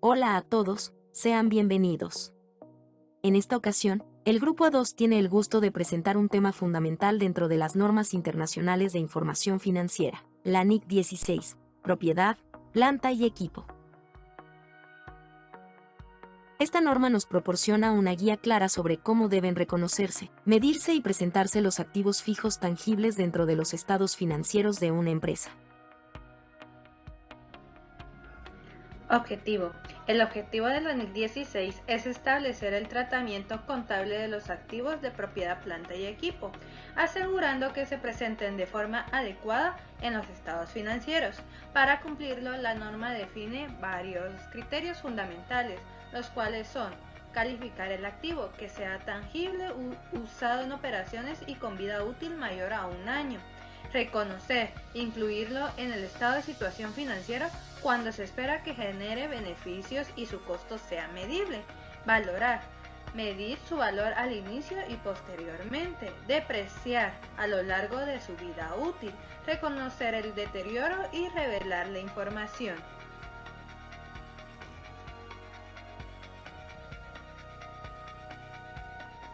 Hola a todos, sean bienvenidos. En esta ocasión, el Grupo A2 tiene el gusto de presentar un tema fundamental dentro de las normas internacionales de información financiera, la NIC 16, propiedad, planta y equipo. Esta norma nos proporciona una guía clara sobre cómo deben reconocerse, medirse y presentarse los activos fijos tangibles dentro de los estados financieros de una empresa. Objetivo. El objetivo de la NIC 16 es establecer el tratamiento contable de los activos de propiedad, planta y equipo, asegurando que se presenten de forma adecuada en los estados financieros. Para cumplirlo, la norma define varios criterios fundamentales, los cuales son: calificar el activo, que sea tangible, usado en operaciones y con vida útil mayor a un año; reconocer, incluirlo en el estado de situación financiera cuando se espera que genere beneficios y su costo sea medible; valorar, medir su valor al inicio y posteriormente; depreciar a lo largo de su vida útil; reconocer el deterioro y revelar la información.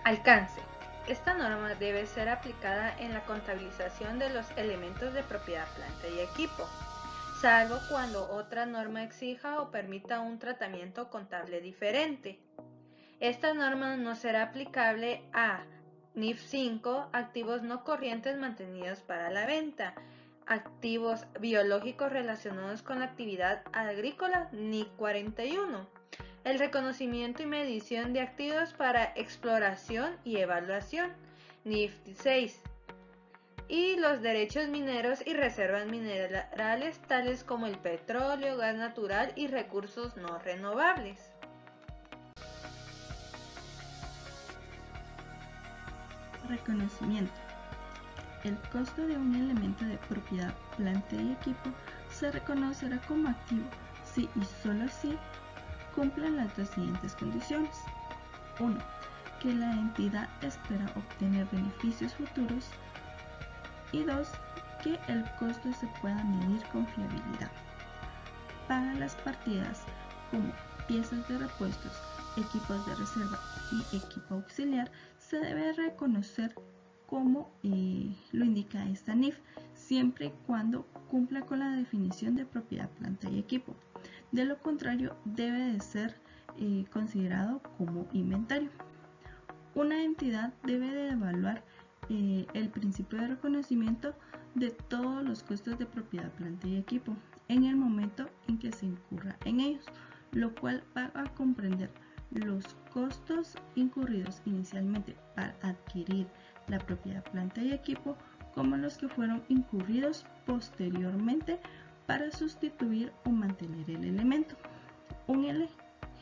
Alcance. Esta norma debe ser aplicada en la contabilización de los elementos de propiedad, planta y equipo, salvo cuando otra norma exija o permita un tratamiento contable diferente. Esta norma no será aplicable a NIF 5, activos no corrientes mantenidos para la venta; activos biológicos relacionados con la actividad agrícola, NIF 41; el reconocimiento y medición de activos para exploración y evaluación, NIF 6; y los derechos mineros y reservas minerales tales como el petróleo, gas natural y recursos no renovables. Reconocimiento. El costo de un elemento de propiedad, planta y equipo se reconocerá como activo si y solo si cumplan las dos siguientes condiciones: 1. Que la entidad espera obtener beneficios futuros, y 2. Que el costo se pueda medir con fiabilidad. Para las partidas como piezas de repuestos, equipos de reserva y equipo auxiliar, se debe reconocer como lo indica esta NIF, siempre y cuando cumpla con la definición de propiedad, planta y equipo. De lo contrario, debe de ser considerado como inventario. Una entidad debe de evaluar el principio de reconocimiento de todos los costos de propiedad, planta y equipo en el momento en que se incurra en ellos, lo cual va a comprender los costos incurridos inicialmente para adquirir la propiedad, planta y equipo, como los que fueron incurridos posteriormente para sustituir o mantener el elemento. Un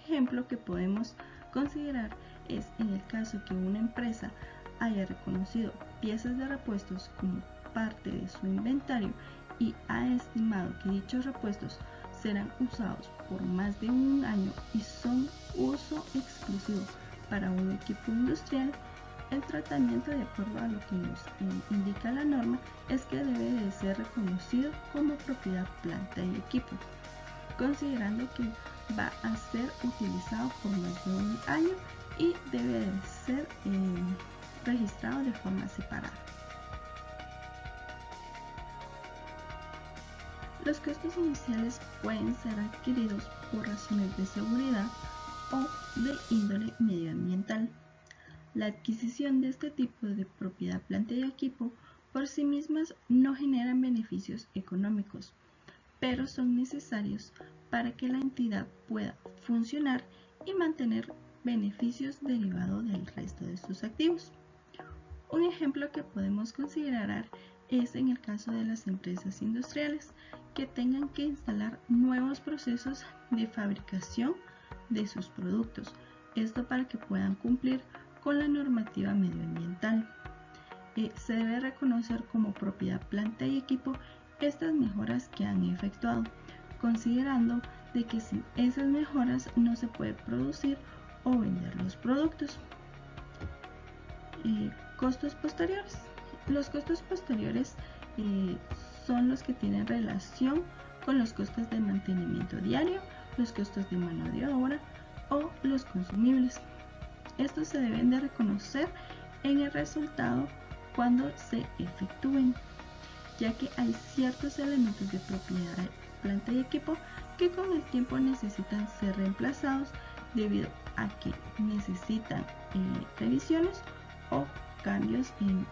ejemplo que podemos considerar es en el caso que una empresa haya reconocido piezas de repuestos como parte de su inventario y ha estimado que dichos repuestos serán usados por más de un año y son uso exclusivo para un equipo industrial. El tratamiento, de acuerdo a lo que nos indica la norma, es que debe de ser reconocido como propiedad, planta y equipo, considerando que va a ser utilizado por más de un año y debe de ser registrado de forma separada. Los costos iniciales pueden ser adquiridos por razones de seguridad o de índole medioambiental. La adquisición de este tipo de propiedad, planta y equipo por sí mismas no generan beneficios económicos, pero son necesarios para que la entidad pueda funcionar y mantener beneficios derivados del resto de sus activos. Un ejemplo que podemos considerar es en el caso de las empresas industriales que tengan que instalar nuevos procesos de fabricación de sus productos, esto para que puedan cumplir con la normativa medioambiental. Se debe reconocer como propiedad, planta y equipo estas mejoras que han efectuado, considerando de que sin esas mejoras no se puede producir o vender los productos. Costos posteriores. Los costos posteriores son los que tienen relación con los costos de mantenimiento diario los costos de mano de obra o los consumibles. Estos se deben de reconocer en el resultado cuando se efectúen, ya que hay ciertos elementos de propiedad, planta y equipo que con el tiempo necesitan ser reemplazados debido a que necesitan revisiones o cambios en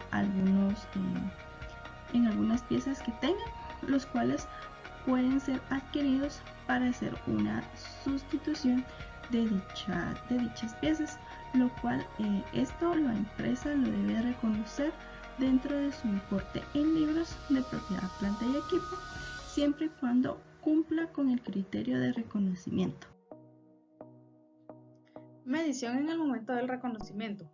algunas piezas que tengan, los cuales pueden ser adquiridos para hacer una sustitución de dichas piezas, lo cual esto la empresa lo debe reconocer dentro de su importe en libros de propiedad, planta y equipo, siempre y cuando cumpla con el criterio de reconocimiento. Medición en el momento del reconocimiento.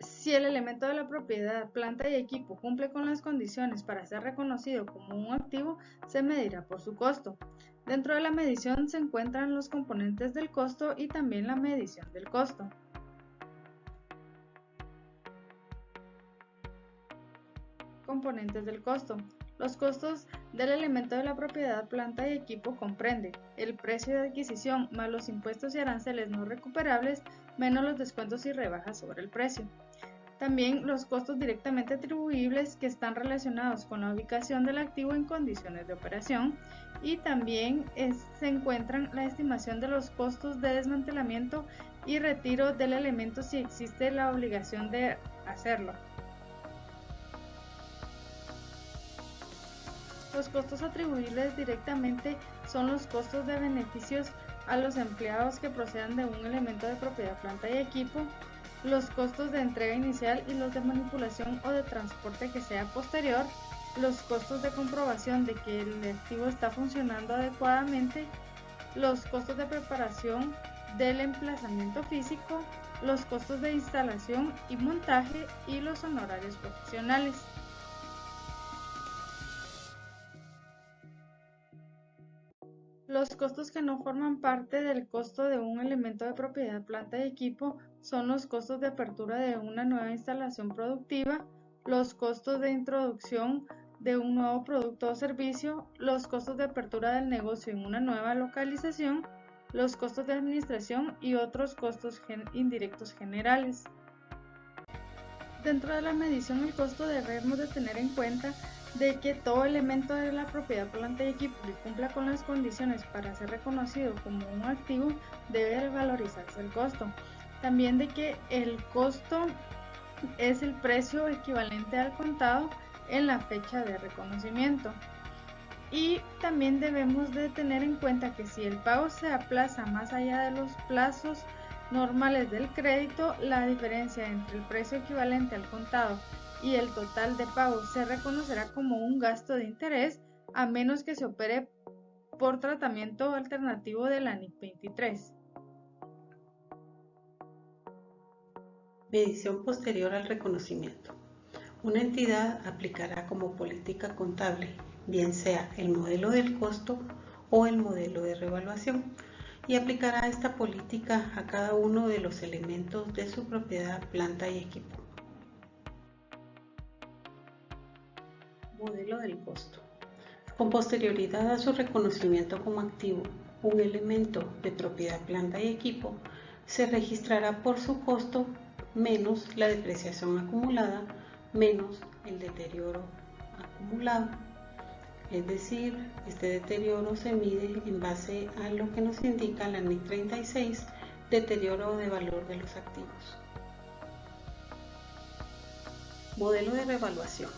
Si el elemento de la propiedad, planta y equipo cumple con las condiciones para ser reconocido como un activo, se medirá por su costo. Dentro de la medición se encuentran los componentes del costo y también la medición del costo. Componentes del costo. Los costos del elemento de la propiedad, planta y equipo comprenden el precio de adquisición más los impuestos y aranceles no recuperables menos los descuentos y rebajas sobre el precio. También los costos directamente atribuibles que están relacionados con la ubicación del activo en condiciones de operación, y también se encuentran la estimación de los costos de desmantelamiento y retiro del elemento si existe la obligación de hacerlo. Los costos atribuibles directamente son los costos de beneficios a los empleados que procedan de un elemento de propiedad, planta y equipo, los costos de entrega inicial y los de manipulación o de transporte que sea posterior, los costos de comprobación de que el activo está funcionando adecuadamente, los costos de preparación del emplazamiento físico, los costos de instalación y montaje y los honorarios profesionales. Los costos que no forman parte del costo de un elemento de propiedad, planta y equipo son los costos de apertura de una nueva instalación productiva, los costos de introducción de un nuevo producto o servicio, los costos de apertura del negocio en una nueva localización, los costos de administración y otros costos indirectos generales. Dentro de la medición del costo debemos de tener en cuenta de que todo elemento de la propiedad, planta y equipo que cumpla con las condiciones para ser reconocido como un activo debe valorizarse el costo. También de que el costo es el precio equivalente al contado en la fecha de reconocimiento. Y también debemos de tener en cuenta que si el pago se aplaza más allá de los plazos normales del crédito, la diferencia entre el precio equivalente al contado y el total de pago se reconocerá como un gasto de interés, a menos que se opere por tratamiento alternativo de la NIC 23. Medición posterior al reconocimiento. Una entidad aplicará como política contable, bien sea el modelo del costo o el modelo de revaluación, y aplicará esta política a cada uno de los elementos de su propiedad, planta y equipo. Modelo del costo. Con posterioridad a su reconocimiento como activo, un elemento de propiedad, planta y equipo se registrará por su costo menos la depreciación acumulada menos el deterioro acumulado. Es decir, este deterioro se mide en base a lo que nos indica la NIC 36, deterioro de valor de los activos. Modelo de revaluación.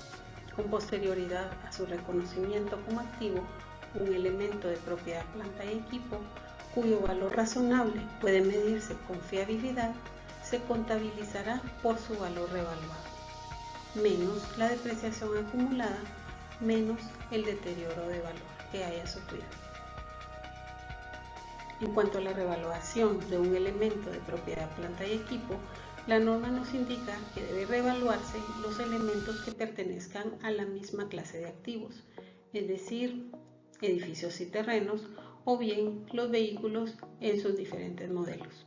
Con posterioridad a su reconocimiento como activo, un elemento de propiedad, planta y equipo, cuyo valor razonable puede medirse con fiabilidad, se contabilizará por su valor revaluado, menos la depreciación acumulada, menos el deterioro de valor que haya sufrido. En cuanto a la revaluación de un elemento de propiedad, planta y equipo, la norma nos indica que debe revaluarse los elementos que pertenezcan a la misma clase de activos, es decir, edificios y terrenos, o bien los vehículos en sus diferentes modelos.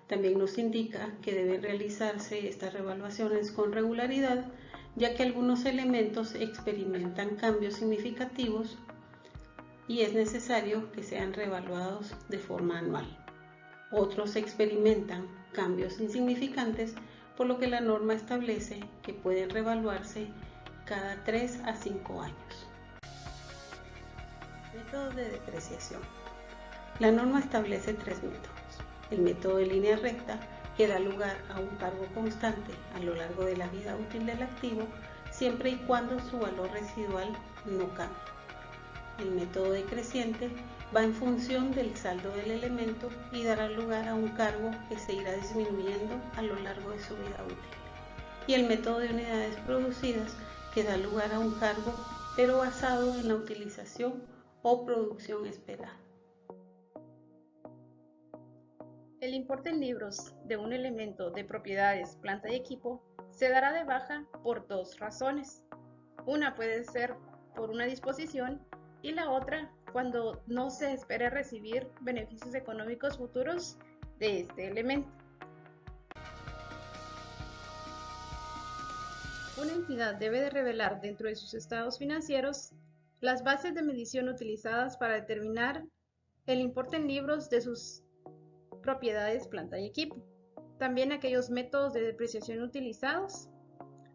También nos indica que deben realizarse estas revaluaciones con regularidad, ya que algunos elementos experimentan cambios significativos y es necesario que sean reevaluados de forma anual. Otros experimentan cambios insignificantes, por lo que la norma establece que pueden reevaluarse cada 3 a 5 años. Métodos de depreciación. La norma establece 3 métodos. El método de línea recta, que da lugar a un cargo constante a lo largo de la vida útil del activo, siempre y cuando su valor residual no cambie. El método decreciente va en función del saldo del elemento y dará lugar a un cargo que se irá disminuyendo a lo largo de su vida útil. Y el método de unidades producidas, que da lugar a un cargo, pero basado en la utilización o producción esperada. El importe en libros de un elemento de propiedades, planta y equipo se dará de baja por 2 razones. Una puede ser por una disposición y la otra cuando no se espere recibir beneficios económicos futuros de este elemento. Una entidad debe de revelar dentro de sus estados financieros las bases de medición utilizadas para determinar el importe en libros de sus propiedades, planta y equipo. También aquellos métodos de depreciación utilizados,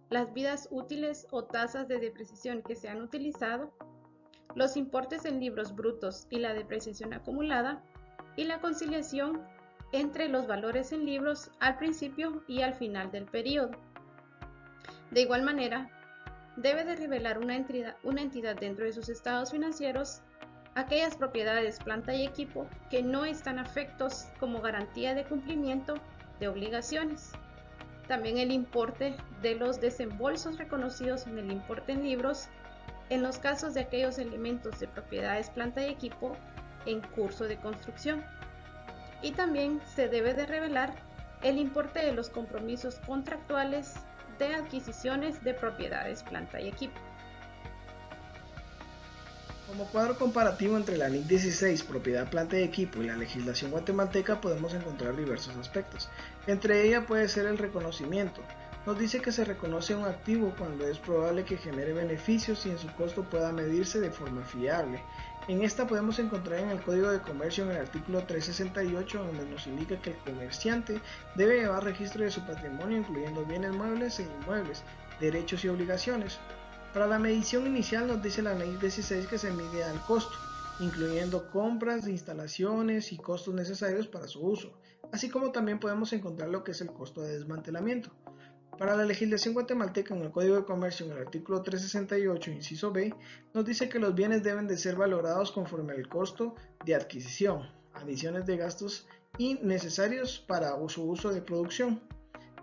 las vidas útiles o tasas de depreciación que se han utilizado, los importes en libros brutos y la depreciación acumulada, y la conciliación entre los valores en libros al principio y al final del periodo. De igual manera, debe de revelar una entidad dentro de sus estados financieros aquellas propiedades, planta y equipo que no están afectos como garantía de cumplimiento de obligaciones. También el importe de los desembolsos reconocidos en el importe en libros en los casos de aquellos elementos de propiedades, planta y equipo en curso de construcción. Y también se debe de revelar el importe de los compromisos contractuales de adquisiciones de propiedades, planta y equipo. Como cuadro comparativo entre la NIC 16, propiedad, planta y equipo, y la legislación guatemalteca podemos encontrar diversos aspectos. Entre ellas puede ser el reconocimiento. Nos dice que se reconoce un activo cuando es probable que genere beneficios y en su costo pueda medirse de forma fiable. En esta podemos encontrar en el Código de Comercio en el artículo 368, donde nos indica que el comerciante debe llevar registro de su patrimonio, incluyendo bienes muebles e inmuebles, derechos y obligaciones. Para la medición inicial nos dice la NIC 16 que se mide al costo, incluyendo compras, instalaciones y costos necesarios para su uso, así como también podemos encontrar lo que es el costo de desmantelamiento. Para la legislación guatemalteca en el Código de Comercio en el artículo 368, inciso B, nos dice que los bienes deben de ser valorados conforme al costo de adquisición, adiciones de gastos y necesarios para su uso de producción.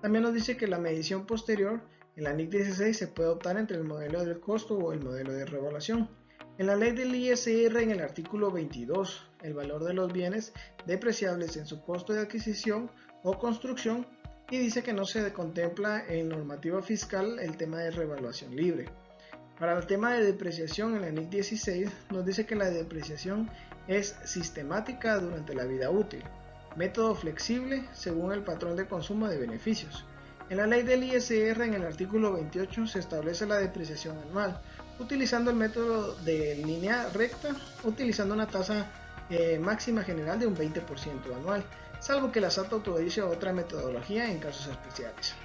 También nos dice que la medición posterior en la NIC 16 se puede optar entre el modelo del costo o el modelo de revaluación. En la ley del ISR en el artículo 22, el valor de los bienes depreciables en su costo de adquisición o construcción, y dice que no se contempla en normativa fiscal el tema de revaluación libre. Para el tema de depreciación en la NIC 16 nos dice que la depreciación es sistemática durante la vida útil, método flexible según el patrón de consumo de beneficios. En la ley del ISR en el artículo 28 se establece la depreciación anual, utilizando el método de línea recta, utilizando una tasa máxima general de un 20% anual, salvo que la SAT autorice otra metodología en casos especiales.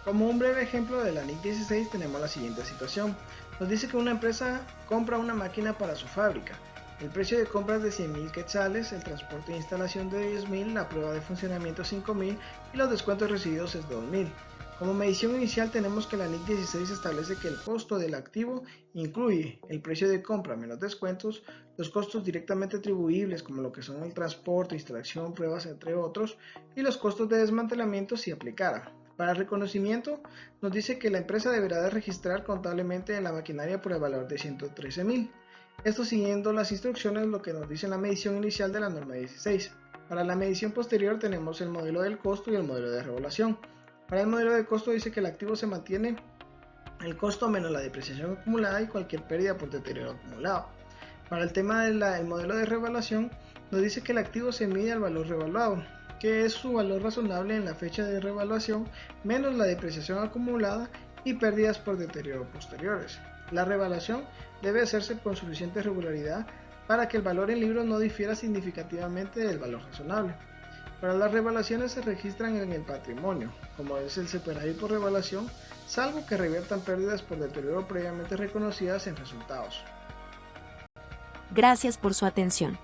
Como un breve ejemplo de la NIC 16 tenemos la siguiente situación. Nos dice que una empresa compra una máquina para su fábrica. El precio de compra es de 100.000 quetzales, el transporte e instalación de 10.000, la prueba de funcionamiento 5.000 y los descuentos recibidos es 2.000. Como medición inicial tenemos que la NIC 16 establece que el costo del activo incluye el precio de compra menos descuentos, los costos directamente atribuibles como lo que son el transporte, instalación, pruebas, entre otros, y los costos de desmantelamiento si aplicara. Para el reconocimiento nos dice que la empresa deberá de registrar contablemente la maquinaria por el valor de 113.000. Esto siguiendo las instrucciones, lo que nos dice la medición inicial de la norma 16. Para la medición posterior tenemos el modelo del costo y el modelo de revaluación. Para el modelo de costo dice que el activo se mantiene el costo menos la depreciación acumulada y cualquier pérdida por deterioro acumulado. Para el tema del modelo de revaluación nos dice que el activo se mide al valor revaluado, que es su valor razonable en la fecha de revaluación menos la depreciación acumulada y pérdidas por deterioro posteriores. La revalación debe hacerse con suficiente regularidad para que el valor en libros no difiera significativamente del valor razonable. Para las revalaciones se registran en el patrimonio, como es el superávit por revalación, salvo que reviertan pérdidas por deterioro previamente reconocidas en resultados. Gracias por su atención.